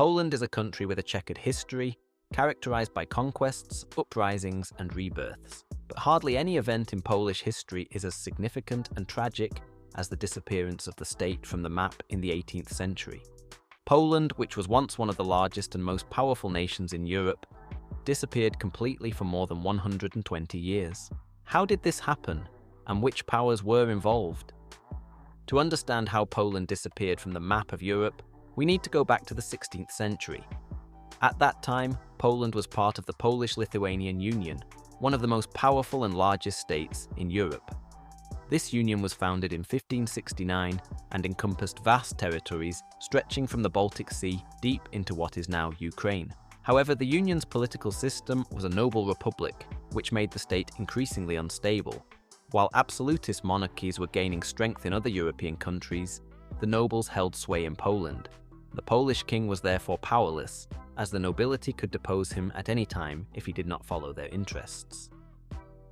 Poland is a country with a checkered history, characterized by conquests, uprisings, and rebirths. But hardly any event in Polish history is as significant and tragic as the disappearance of the state from the map in the 18th century. Poland, which was once one of the largest and most powerful nations in Europe, disappeared completely for more than 120 years. How did this happen, and which powers were involved? To understand how Poland disappeared from the map of Europe, we need to go back to the 16th century. At that time, Poland was part of the Polish-Lithuanian Union, one of the most powerful and largest states in Europe. This union was founded in 1569 and encompassed vast territories stretching from the Baltic Sea deep into what is now Ukraine. However, the union's political system was a noble republic, which made the state increasingly unstable. While absolutist monarchies were gaining strength in other European countries, the nobles held sway in Poland. The Polish king was therefore powerless, as the nobility could depose him at any time if he did not follow their interests.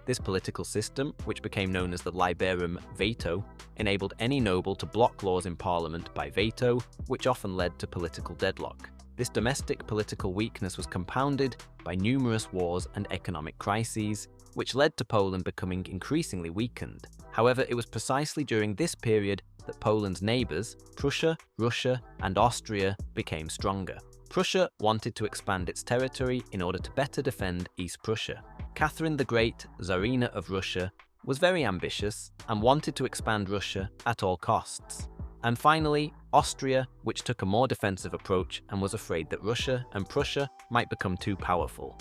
This political system, which became known as the liberum veto, enabled any noble to block laws in parliament by veto, which often led to political deadlock. This domestic political weakness was compounded by numerous wars and economic crises, which led to Poland becoming increasingly weakened. However, it was precisely during this period that Poland's neighbors, Prussia, Russia, and Austria, became stronger. Prussia wanted to expand its territory in order to better defend East Prussia. Catherine the Great, Tsarina of Russia, was very ambitious and wanted to expand Russia at all costs. And finally, Austria, which took a more defensive approach and was afraid that Russia and Prussia might become too powerful.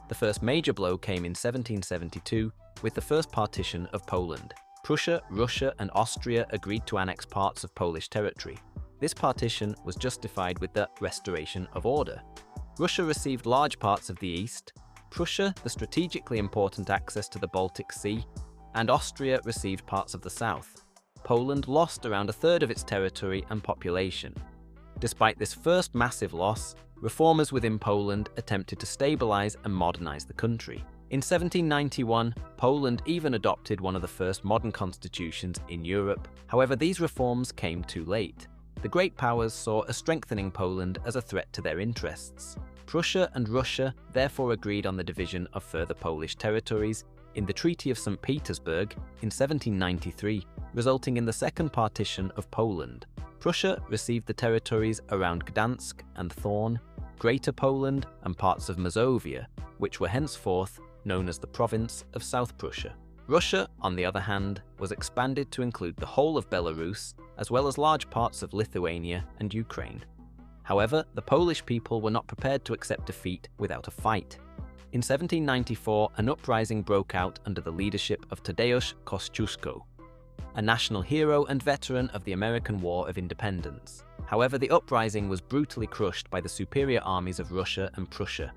The first major blow came in 1772 with the first partition of Poland. Prussia, Russia, and Austria agreed to annex parts of Polish territory. This partition was justified with the restoration of order. Russia received large parts of the east, Prussia the strategically important access to the Baltic Sea, and Austria received parts of the south. Poland lost around a third of its territory and population. Despite this first massive loss, reformers within Poland attempted to stabilize and modernize the country. In 1791, Poland even adopted one of the first modern constitutions in Europe. However, these reforms came too late. The great powers saw a strengthening Poland as a threat to their interests. Prussia and Russia therefore agreed on the division of further Polish territories in the Treaty of St. Petersburg in 1793, resulting in the second partition of Poland. Prussia received the territories around Gdansk and Thorn, Greater Poland, and parts of Mazovia, which were henceforth known as the province of South Prussia. Russia, on the other hand, was expanded to include the whole of Belarus, as well as large parts of Lithuania and Ukraine. However, the Polish people were not prepared to accept defeat without a fight. In 1794, an uprising broke out under the leadership of Tadeusz Kościuszko, a national hero and veteran of the American War of Independence. However, the uprising was brutally crushed by the superior armies of Russia and Prussia.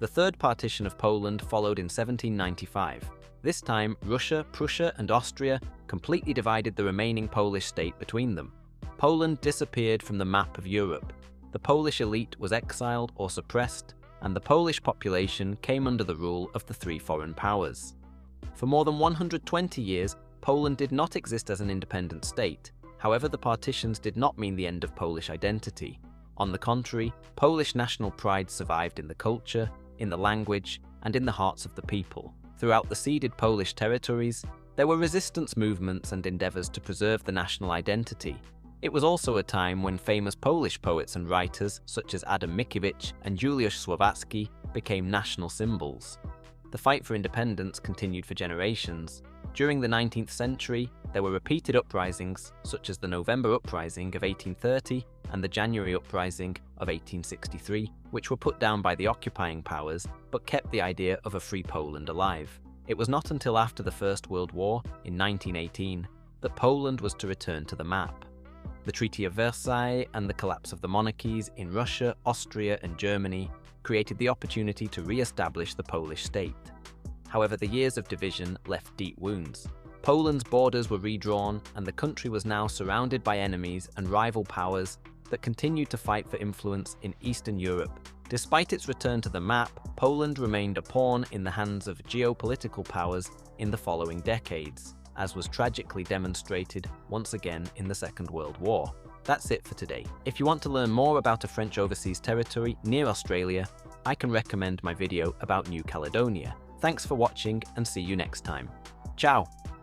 The third partition of Poland followed in 1795. This time, Russia, Prussia, and Austria completely divided the remaining Polish state between them. Poland disappeared from the map of Europe. The Polish elite was exiled or suppressed, and the Polish population came under the rule of the three foreign powers. For more than 120 years, Poland did not exist as an independent state. However, the partitions did not mean the end of Polish identity. On the contrary, Polish national pride survived in the culture, in the language, and in the hearts of the people. Throughout the ceded Polish territories, there were resistance movements and endeavors to preserve the national identity. It was also a time when famous Polish poets and writers such as Adam Mickiewicz and Juliusz Słowacki became national symbols. The fight for independence continued for generations. During the 19th century, there were repeated uprisings such as the November Uprising of 1830 and the January Uprising of 1863, which were put down by the occupying powers but kept the idea of a free Poland alive. It was not until after the First World War, in 1918, that Poland was to return to the map. The Treaty of Versailles and the collapse of the monarchies in Russia, Austria, and Germany created the opportunity to re-establish the Polish state. However, the years of division left deep wounds. Poland's borders were redrawn, and the country was now surrounded by enemies and rival powers that continued to fight for influence in Eastern Europe. Despite its return to the map, Poland remained a pawn in the hands of geopolitical powers in the following decades, as was tragically demonstrated once again in the Second World War. That's it for today. If you want to learn more about a French overseas territory near Australia, I can recommend my video about New Caledonia. Thanks for watching and see you next time. Ciao!